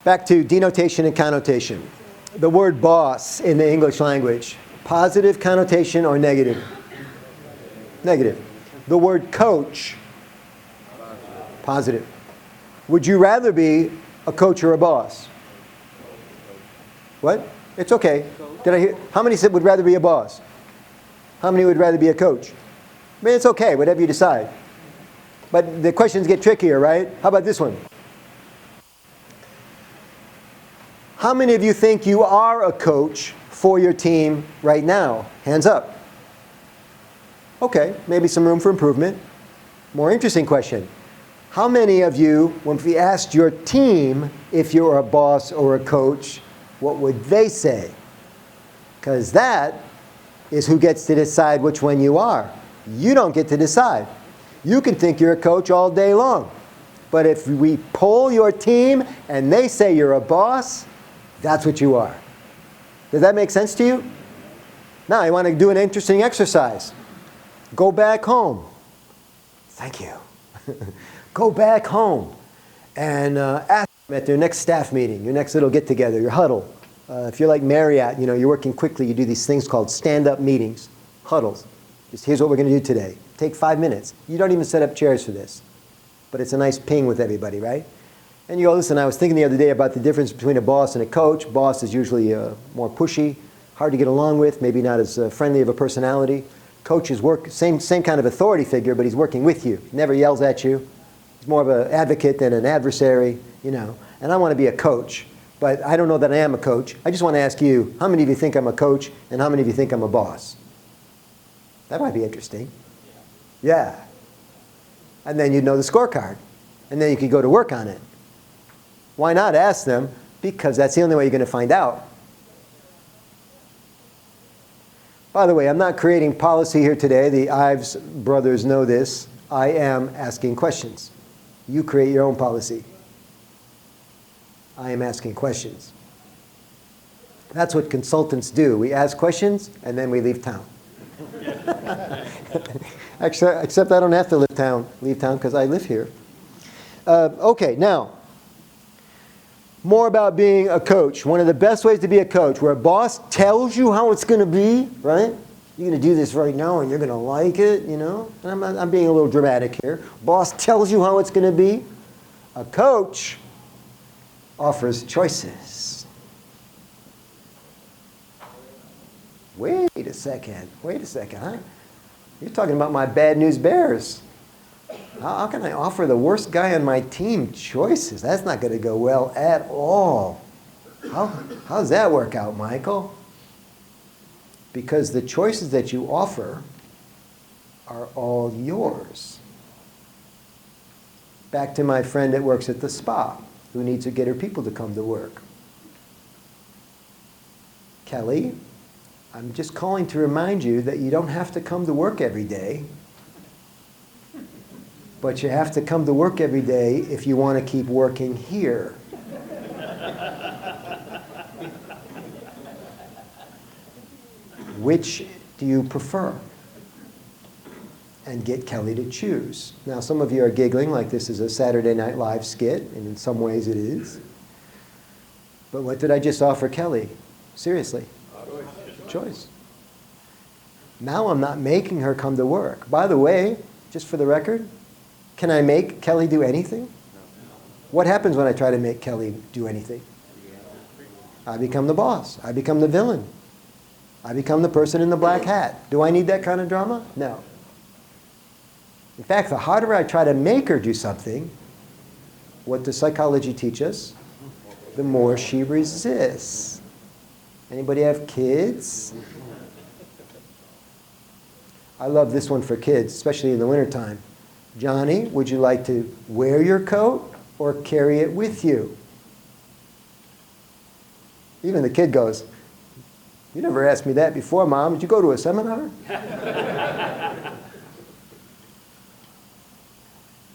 Back to denotation and connotation. The word boss in the English language, positive connotation or negative? Negative. The word coach, positive. Would you rather be a coach or a boss? What? It's okay. Did I hear? How many said would rather be a boss? How many would rather be a coach? I mean, it's okay, whatever you decide. But the questions get trickier, right? How about this one? How many of you think you are a coach for your team right now? Hands up. Okay, maybe some room for improvement. More interesting question. How many of you, when we asked your team if you're a boss or a coach, what would they say? Because that is who gets to decide which one you are. You don't get to decide. You can think you're a coach all day long. But if we poll your team and they say you're a boss, that's what you are. Does that make sense to you? Now, I want to do an interesting exercise. Go back home. Thank you. Go back home and ask them at their next staff meeting, your next little get-together, your huddle. If you're like Marriott, you're working quickly, you do these things called stand-up meetings, huddles. Just here's what we're going to do today. Take 5 minutes. You don't even set up chairs for this. But it's a nice ping with everybody, right? And you go, listen, I was thinking the other day about the difference between a boss and a coach. Boss is usually more pushy, hard to get along with, maybe not as friendly of a personality. Coach is same kind of authority figure, but he's working with you. He never yells at you. He's more of an advocate than an adversary, And I want to be a coach, but I don't know that I am a coach. I just want to ask you, how many of you think I'm a coach, and how many of you think I'm a boss? That might be interesting. Yeah. And then you'd know the scorecard, and then you could go to work on it. Why not ask them? Because that's the only way you're going to find out. By the way, I'm not creating policy here today. The Ives brothers know this. I am asking questions. You create your own policy. I am asking questions. That's what consultants do. We ask questions, and then we leave town. Except I don't have to leave town because I live here. Okay, now. More about being a coach. One of the best ways to be a coach, where a boss tells you how it's going to be, right? You're going to do this right now and you're going to like it, And I'm being a little dramatic here. Boss tells you how it's going to be. A coach offers choices. Wait a second, huh? You're talking about my bad news bears. How can I offer the worst guy on my team choices? That's not going to go well at all. How does that work out, Michael? Because the choices that you offer are all yours. Back to my friend that works at the spa, who needs to get her people to come to work. Kelly, I'm just calling to remind you that you don't have to come to work every day. But you have to come to work every day if you want to keep working here. Which do you prefer? And get Kelly to choose. Now, some of you are giggling like this is a Saturday Night Live skit, and in some ways it is. But what did I just offer Kelly? Seriously. Choice. Now I'm not making her come to work. By the way, just for the record, can I make Kelly do anything? What happens when I try to make Kelly do anything? I become the boss. I become the villain. I become the person in the black hat. Do I need that kind of drama? No. In fact, the harder I try to make her do something, what does psychology teach us? The more she resists. Anybody have kids? I love this one for kids, especially in the wintertime. Johnny, would you like to wear your coat or carry it with you? Even the kid goes, you never asked me that before, Mom. Did you go to a seminar?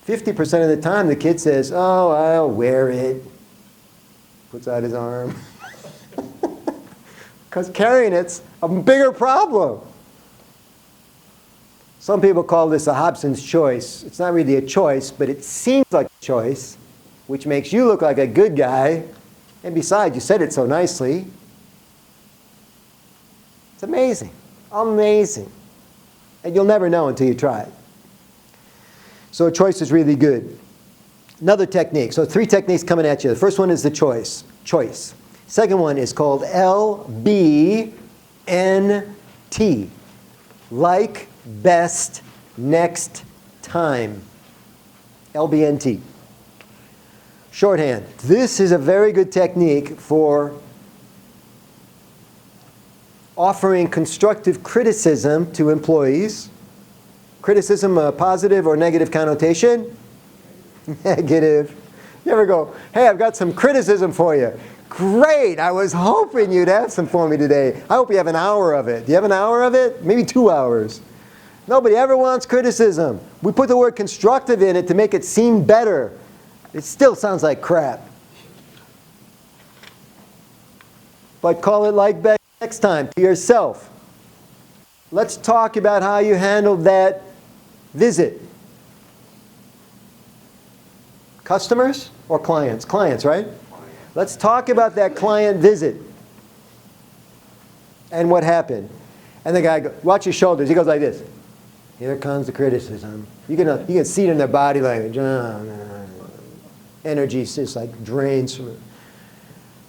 50% of the time, the kid says, oh, I'll wear it. Puts out his arm. Because carrying it's a bigger problem. Some people call this a Hobson's choice. It's not really a choice, but it seems like a choice, which makes you look like a good guy, And besides, you said it so nicely. It's amazing. Amazing. And you'll never know until you try it. So a choice is really good. Another technique. So 3 techniques coming at you. The first one is the choice. Choice. Second one is called LBNT. Like, best, next time. LBNT. Shorthand. This is a very good technique for offering constructive criticism to employees. Criticism, a positive or negative connotation? Negative. You ever go, hey, I've got some criticism for you. Great, I was hoping you'd have some for me today. I hope you have an hour of it. Do you have an hour of it? Maybe 2 hours. Nobody ever wants criticism. We put the word constructive in it to make it seem better. It still sounds like crap. But call it like best next time to yourself. Let's talk about how you handled that visit. Customers or clients? Clients, right? Let's talk about that client visit and what happened. And the guy goes, watch his shoulders. He goes like this. Here comes the criticism. You can see it in their body language. Energy just like drains from it.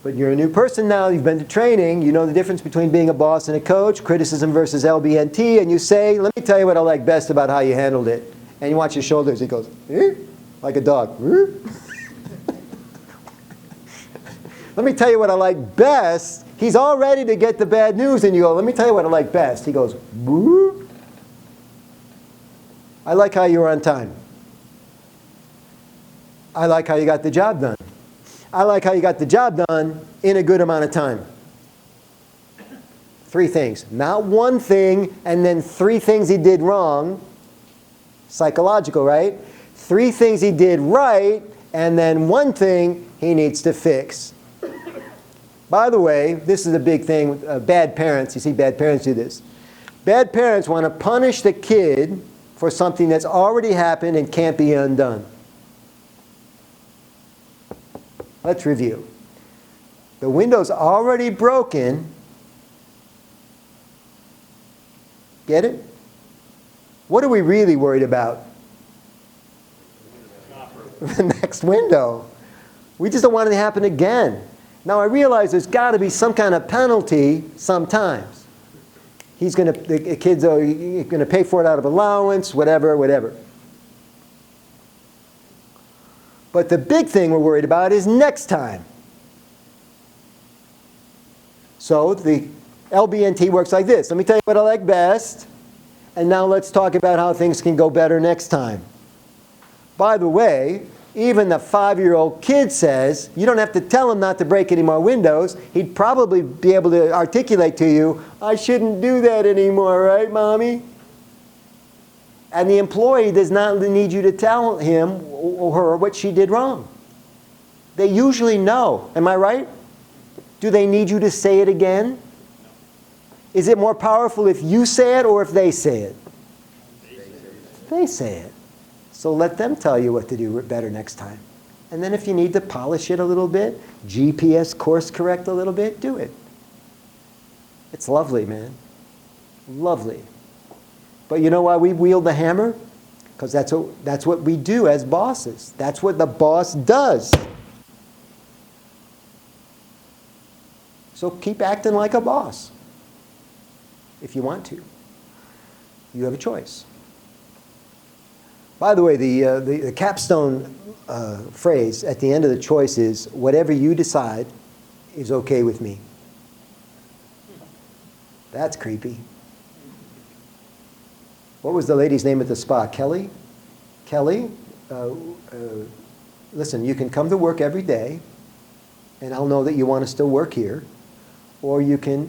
But you're a new person now. You've been to training. You know the difference between being a boss and a coach, criticism versus LBNT. And you say, let me tell you what I like best about how you handled it. And you watch his shoulders. He goes, eh? Like a dog. Let me tell you what I like best. He's all ready to get the bad news. And you go, let me tell you what I like best. He goes, woo. I like how you were on time. I like how you got the job done. I like how you got the job done in a good amount of time. 3 things. Not one thing and then 3 things he did wrong. Psychological, right? 3 things he did right and then 1 thing he needs to fix. By the way, this is a big thing with bad parents. You see bad parents do this. Bad parents want to punish the kid for something that's already happened and can't be undone. Let's review. The window's already broken. Get it? What are we really worried about? The next window. We just don't want it to happen again. Now I realize there's got to be some kind of penalty sometimes. The kids are going to pay for it out of allowance, whatever, whatever. But the big thing we're worried about is next time. So the LBNT works like this. Let me tell you what I like best, and now let's talk about how things can go better next time. By the way, even the 5-year-old kid says, you don't have to tell him not to break any more windows. He'd probably be able to articulate to you, I shouldn't do that anymore, right, Mommy? And the employee does not need you to tell him or her what she did wrong. They usually know. Am I right? Do they need you to say it again? Is it more powerful if you say it or if they say it? They say it. So let them tell you what to do better next time. And then if you need to polish it a little bit, GPS course correct a little bit, do it. It's lovely, man. Lovely. But you know why we wield the hammer? Because that's what we do as bosses. That's what the boss does. So keep acting like a boss if you want to. You have a choice. By the way, the capstone phrase at the end of the choice is, whatever you decide is okay with me. That's creepy. What was the lady's name at the spa? Kelly? Kelly, listen, you can come to work every day, and I'll know that you want to still work here. Or you can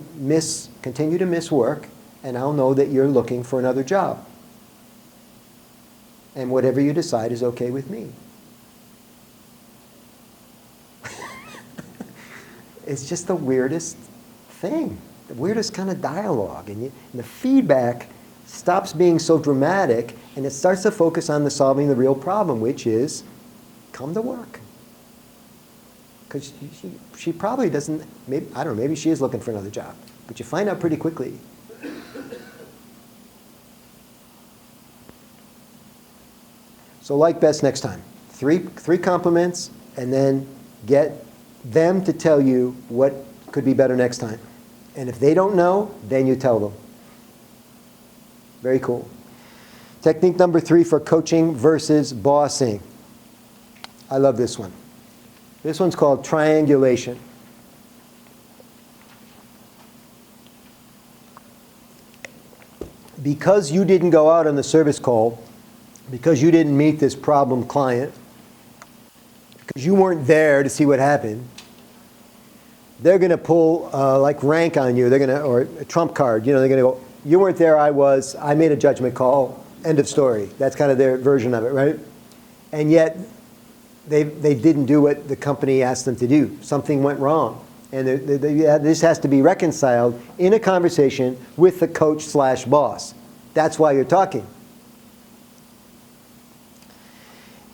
continue to miss work, and I'll know that you're looking for another job. And whatever you decide is okay with me. It's just the weirdest thing, the weirdest kind of dialogue. And the feedback stops being so dramatic, and it starts to focus on solving the real problem, which is come to work. Because she probably doesn't, maybe, I don't know, maybe she is looking for another job. But you find out pretty quickly. So like best next time. Three compliments, and then get them to tell you what could be better next time. And if they don't know, then you tell them. Very cool. Technique number 3 for coaching versus bossing. I love this one. This one's called triangulation. Because you didn't go out on the service call, because you didn't meet this problem client, because you weren't there to see what happened, they're going to pull like rank on you. They're going to, or a trump card. They're going to go, you weren't there, I was. I made a judgment call. End of story. That's kind of their version of it, right? And yet, they didn't do what the company asked them to do. Something went wrong. And this has to be reconciled in a conversation with the coach/boss. That's why you're talking.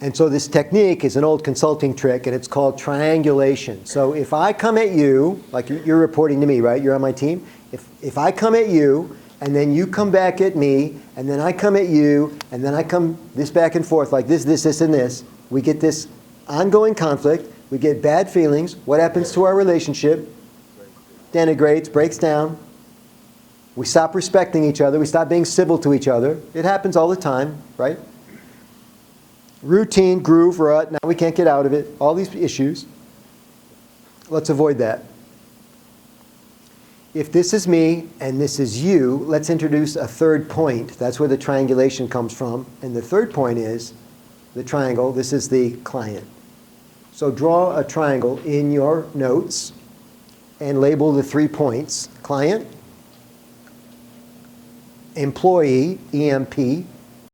And so this technique is an old consulting trick, and it's called triangulation. So if I come at you, like you're reporting to me, right? You're on my team. If I come at you, and then you come back at me, and then I come at you, and then I come this back and forth, like this, and this, we get this ongoing conflict. We get bad feelings. What happens to our relationship? Denigrates, breaks down. We stop respecting each other. We stop being civil to each other. It happens all the time, right? Routine, groove, rut. Now we can't get out of it. All these issues. Let's avoid that. If this is me and this is you, let's introduce a third point. That's where the triangulation comes from. And the third point is the triangle. This is the client. So draw a triangle in your notes and label the 3 points. Client, employee, EMP,